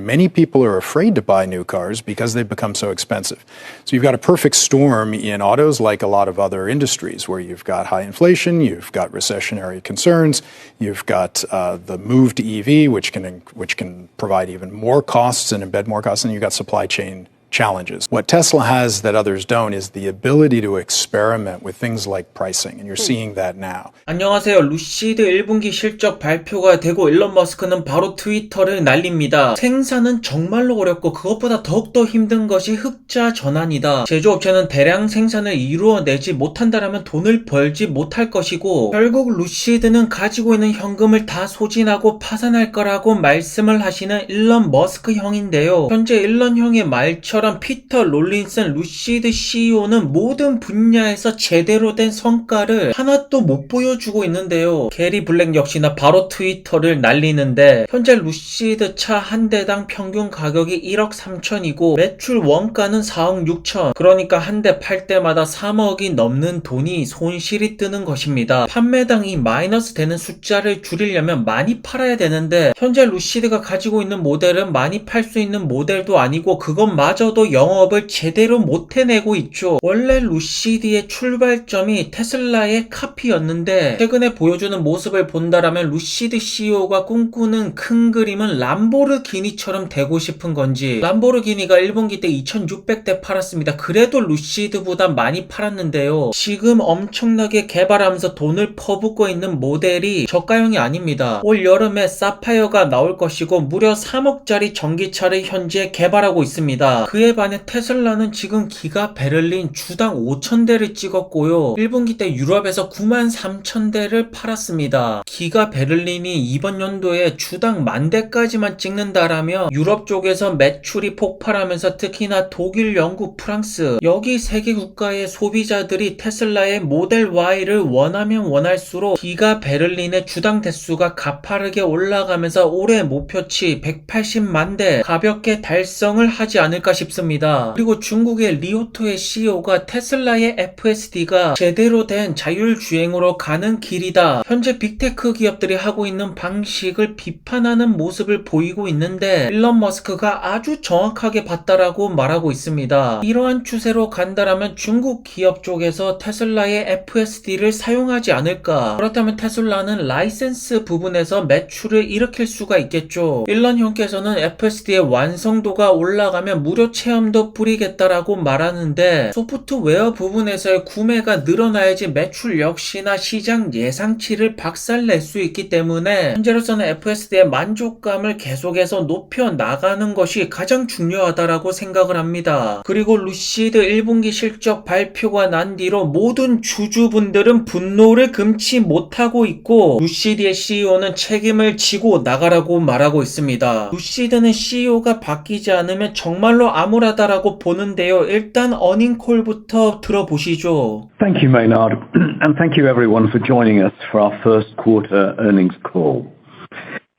Many people are afraid to buy new cars because they've become so expensive. So you've got a perfect storm in autos, like a lot of other industries, where you've got high inflation, you've got recessionary concerns, you've got the move to EV, which can provide even more costs and embed more costs, and you've got supply chain challenges. What Tesla has that others don't is the ability to experiment with things like pricing, and you're seeing that now. 안녕하세요. 루시드 1분기 실적 발표가 되고 일론 머스크는 바로 트위터를 날립니다. 생산은 정말로 어렵고 그것보다 더욱더 힘든 것이 흑자 전환이다. 제조업체는 대량 생산을 이루어내지 못한다면 돈을 벌지 못할 것이고 결국 루시드는 가지고 있는 현금을 다 소진하고 파산할 거라고 말씀을 하시는 일론 머스크 형인데요. 현재 일론 형의 말처럼 피터 롤린슨 루시드 CEO는 모든 분야에서 제대로 된 성과를 하나도 못 보여주고 있는데요. 게리 블랙 역시나 바로 트위터를 날리는데 현재 루시드 차 한 대당 평균 가격이 1억 3천이고 매출 원가는 4억 6천, 그러니까 한 대 팔 때마다 3억이 넘는 돈이 손실이 뜨는 것입니다. 판매당 이 마이너스 되는 숫자를 줄이려면 많이 팔아야 되는데 현재 루시드가 가지고 있는 모델은 많이 팔 수 있는 모델도 아니고 그것마저도 영업을 제대로 못 해내고 있죠. 원래 루시드의 출발점이 테슬라의 카피였는데 최근에 보여주는 모습을 본다라면 루시드 CEO가 꿈꾸는 큰 그림은 람보르기니처럼 되고 싶은 건지, 람보르기니가 1분기 때 2600대 팔았습니다. 그래도 루시드보다 많이 팔았는데요. 지금 엄청나게 개발하면서 돈을 퍼붓고 있는 모델이 저가형이 아닙니다. 올 여름에 사파이어가 나올 것이고 무려 3억짜리 전기차를 현재 개발하고 있습니다. 그에 반해 테슬라는 지금 기가 베를린 주당 5,000대를 찍었고요. 1분기 때 유럽에서 93,000대를 팔았습니다. 기가 베를린이 이번 연도에 주당 10,000대까지만 찍는다라면 유럽 쪽에서 매출이 폭발하면서 특히나 독일, 영국, 프랑스 여기 세 개 국가의 소비자들이 테슬라의 모델 Y를 원하면 원할수록 기가 베를린의 주당 대수가 가파르게 올라가면서 올해 목표치 180만 대 가볍게 달성을 하지 않을까 싶습니다. 그리고 중국의 리오토의 CEO가 테슬라의 FSD가 제대로 된 자율주행으로 가는 길이다. 현재 빅테크 기업들이 하고 있는 방식을 비판하는 모습을 보이고 있는데 일론 머스크가 아주 정확하게 봤다라고 말하고 있습니다. 이러한 추세로 간다라면 중국 기업 쪽에서 테슬라의 FSD를 사용하지 않을까. 그렇다면 테슬라는 라이센스 부분에서 매출을 일으킬 수가 있겠죠. 일론 형께서는 FSD의 완성도가 올라가면 무료 체험도 뿌리겠다라고 말하는데 소프트웨어 부분에서의 구매가 늘어나야지 매출 역시나 시장 예상치를 박살낼 수 있기 때문에 현재로서는 FSD의 만족감을 계속해서 높여 나가는 것이 가장 중요하다라고 생각을 합니다. 그리고 루시드 1분기 실적 발표가 난 뒤로 모든 주주분들은 분노를 금치 못하고 있고 루시드의 CEO는 책임을 지고 나가라고 말하고 있습니다. 루시드는 CEO가 바뀌지 않으면 정말로 암울하다라고 보는데요. 일단 어닝콜부터 들어보시죠. Thank you, Maynard, and thank you everyone for joining us for our first quarter earnings call.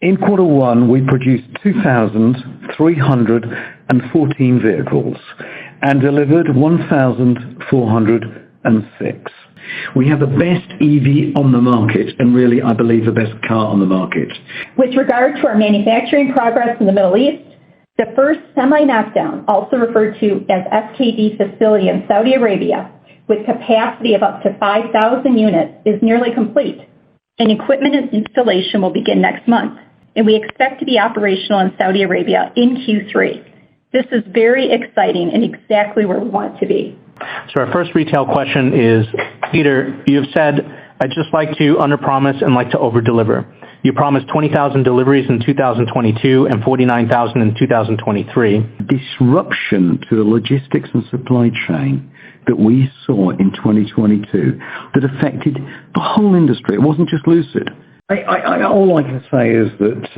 In quarter one, we produced 2,314 vehicles and delivered 1,406. We have the best EV on the market and really, I believe, the best car on the market. With regard to our manufacturing progress in the Middle East, the first semi-knockdown, also referred to as SKD facility in Saudi Arabia, with capacity of up to 5,000 units, is nearly complete, and equipment installation will begin next month, and we expect to be operational in Saudi Arabia in Q3. This is very exciting and exactly where we want to be. So our first retail question is, Peter, you've said, I'd just like to underpromise and like to overdeliver. You promised 20,000 deliveries in 2022 and 49,000 in 2023. Disruption to the logistics and supply chain that we saw in 2022 that affected the whole industry. It wasn't just Lucid. All I can say is that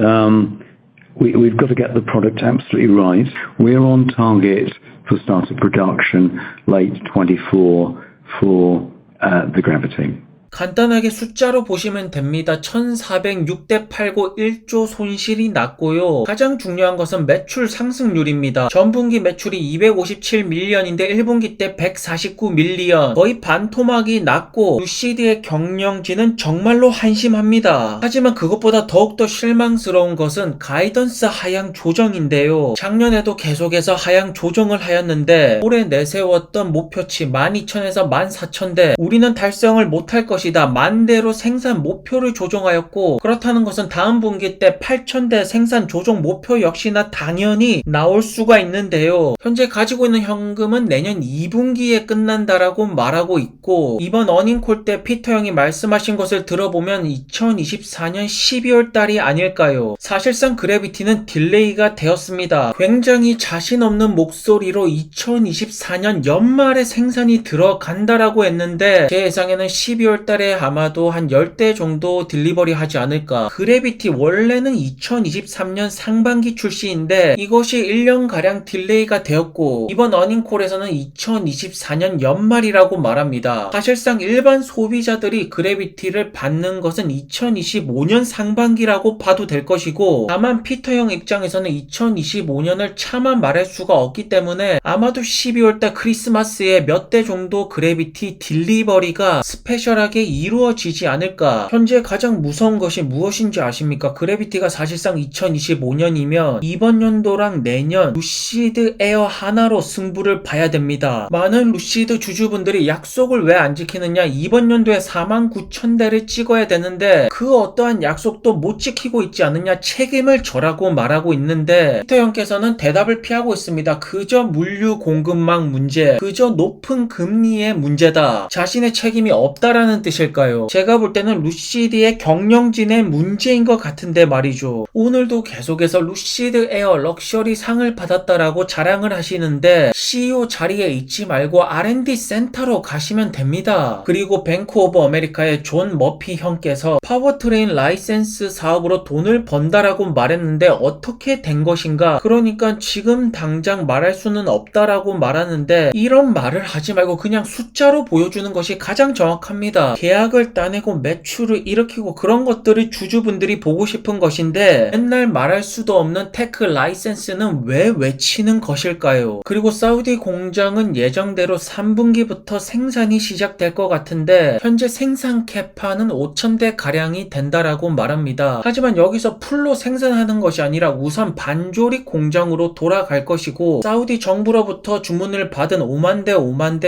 we've got to get the product absolutely right. We're on target for start of production late 24 for the Gravity. 간단하게 숫자로 보시면 됩니다. 1406대 8고 1조 손실이 났고요. 가장 중요한 것은 매출 상승률입니다. 전분기 매출이 257밀리언인데 1분기 때 149밀리언, 거의 반토막이 났고 루시드의 경영진은 정말로 한심합니다. 하지만 그것보다 더욱더 실망스러운 것은 가이던스 하향 조정인데요. 작년에도 계속해서 하향 조정을 하였는데 올해 내세웠던 목표치 12,000에서 14,000대 우리는 달성을 못할 것이다. 만대로 생산 목표를 조정하였고, 그렇다는 것은 다음 분기 때 8,000대 생산 조정 목표 역시나 당연히 나올 수가 있는데요. 현재 가지고 있는 현금은 내년 2분기에 끝난다라고 말하고 있고, 이번 어닝콜 때 피터 형이 말씀하신 것을 들어보면 2024년 12월 달이 아닐까요? 사실상 그래비티는 딜레이가 되었습니다. 굉장히 자신 없는 목소리로 2024년 연말에 생산이 들어간다라고 했는데 제 예상에는 12월 달에 아마도 한 10대 정도 딜리버리 하지 않을까. 그래비티 원래는 2023년 상반기 출시인데 이것이 1년가량 딜레이가 되었고, 이번 어닝콜에서는 2024년 연말이라고 말합니다. 사실상 일반 소비자들이 그래비티를 받는 것은 2025년 상반기라고 봐도 될 것이고, 다만 피터 형 입장에서는 2025년을 차마 말할 수가 없기 때문에 아마도 12월달 크리스마스에 몇 대 정도 그래비티 딜리버리가 스페셜하게 이루어지지 않을까. 현재 가장 무서운 것이 무엇인지 아십니까? 그래비티가 사실상 2025년이면 이번 연도랑 내년 루시드 에어 하나로 승부를 봐야 됩니다. 많은 루시드 주주분들이 약속을 왜 안 지키느냐, 이번 연도에 49,000대를 찍어야 되는데 그 어떠한 약속도 못 지키고 있지 않느냐, 책임을 져라고 말하고 있는데 피터 형께서는 대답을 피하고 있습니다. 그저 물류 공급망 문제, 그저 높은 금리의 문제다. 자신의 책임이 없다라는 뜻일까요? 제가 볼 때는 루시드의 경영진의 문제인 것 같은데 말이죠. 오늘도 계속해서 루시드 에어 럭셔리 상을 받았다라고 자랑을 하시는데 CEO 자리에 있지 말고 R&D 센터로 가시면 됩니다. 그리고 뱅크 오브 아메리카의 존 머피 형께서 파워트레인 라이센스 사업으로 돈을 번다라고 말했는데 어떻게 된 것인가? 그러니까 지금 당장 말할 수는 없다라고 말하는데 이런 말을 하지 말고 그냥 숫자로 보여주는 것이 가장 정확합니다. 계약을 따내고 매출을 일으키고 그런 것들을 주주분들이 보고 싶은 것인데 맨날 말할 수도 없는 테크 라이센스는 왜 외치는 것일까요? 그리고 사우디 공장은 예정대로 3분기부터 생산이 시작될 것 같은데 현재 생산 캐파는 5,000대 가량이 된다라고 말합니다. 하지만 여기서 풀로 생산하는 것이 아니라 우선 반조립 공장으로 돌아갈 것이고, 사우디 정부로부터 주문을 받은 5만 대,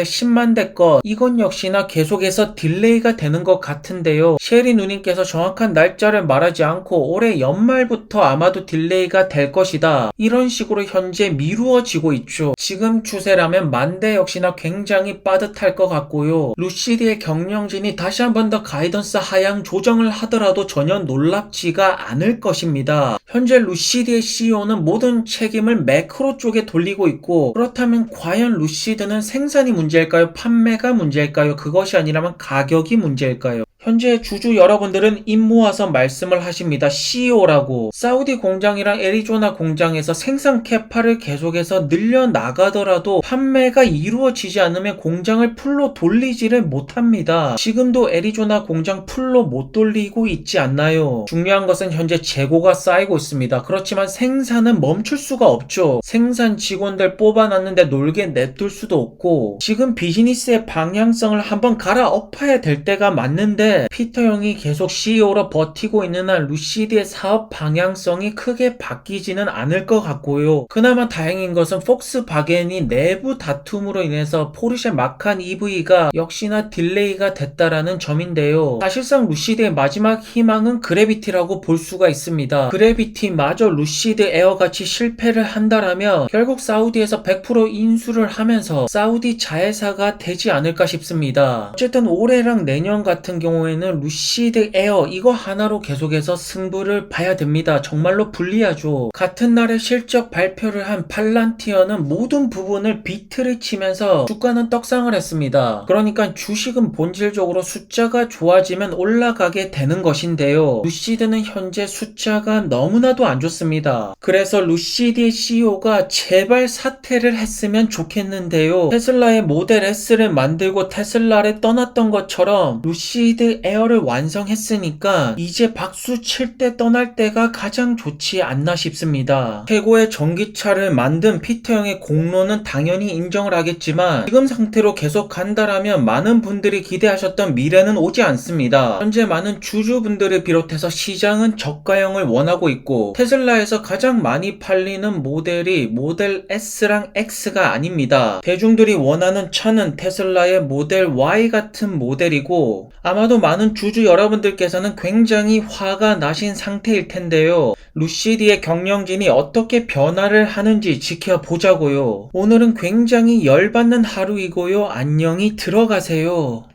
10만 대 것, 이건 역시나 계속해서 딜레이가 되는 것 같은데요. 셰리 누님께서 정확한 날짜를 말하지 않고 올해 연말부터 아마도 딜레이가 될 것이다, 이런 식으로 현재 미루어지고 있죠. 지금 추세라면 만대 역시나 굉장히 빠듯할 것 같고요. 루시드의 경영진이 다시 한 번 더 가이던스 하향 조정을 하더라도 전혀 놀랍지가 않을 것입니다. 현재 루시드의 CEO는 모든 책임을 매크로 쪽에 돌리고 있고, 그렇다면 과연 루시드는 생산이 문제일까요? 판매가 문제일까요? 그것이 아니라면 가격이 문제일까요? 현재 주주 여러분들은 입 모아서 말씀을 하십니다. CEO라고. 사우디 공장이랑 애리조나 공장에서 생산 캐파를 계속해서 늘려나가더라도 판매가 이루어지지 않으면 공장을 풀로 돌리지를 못합니다. 지금도 애리조나 공장 풀로 못 돌리고 있지 않나요? 중요한 것은 현재 재고가 쌓이고 있습니다. 그렇지만 생산은 멈출 수가 없죠. 생산 직원들 뽑아놨는데 놀게 냅둘 수도 없고, 지금 비즈니스의 방향성을 한번 갈아엎어야 될 때가 맞는데 피터 형이 계속 CEO로 버티고 있는 한 루시드의 사업 방향성이 크게 바뀌지는 않을 것 같고요. 그나마 다행인 것은 폭스바겐이 내부 다툼으로 인해서 포르쉐 마칸 EV가 역시나 딜레이가 됐다라는 점인데요. 사실상 루시드의 마지막 희망은 그래비티라고 볼 수가 있습니다. 그래비티마저 루시드 에어같이 실패를 한다라면 결국 사우디에서 100% 인수를 하면서 사우디 자회사가 되지 않을까 싶습니다. 어쨌든 올해랑 내년 같은 경우에는 루시드 에어 이거 하나로 계속해서 승부를 봐야 됩니다. 정말로 불리하죠. 같은 날에 실적 발표를 한 팔란티어는 모든 부분을 비트를 치면서 주가는 떡상을 했습니다. 그러니까 주식은 본질적으로 숫자가 좋아지면 올라가게 되는 것인데요. 루시드는 현재 숫자가 너무나도 안 좋습니다. 그래서 루시드의 CEO가 제발 사퇴를 했으면 좋겠는데요. 테슬라의 모델 S를 만들고 테슬라를 떠났던 것처럼 루시드 시드 에어를 완성했으니까 이제 박수 칠 때 떠날 때가 가장 좋지 않나 싶습니다. 최고의 전기차를 만든 피터 형의 공로는 당연히 인정을 하겠지만 지금 상태로 계속 간다라면 많은 분들이 기대하셨던 미래는 오지 않습니다. 현재 많은 주주분들을 비롯해서 시장은 저가형을 원하고 있고 테슬라에서 가장 많이 팔리는 모델이 모델 S랑 X가 아닙니다. 대중들이 원하는 차는 테슬라의 모델 Y 같은 모델이고 아마도 많은 주주 여러분들께서는 굉장히 화가 나신 상태일 텐데요. 루시드의 경영진이 어떻게 변화를 하는지 지켜보자고요. 오늘은 굉장히 열받는 하루이고요. 안녕히 들어가세요.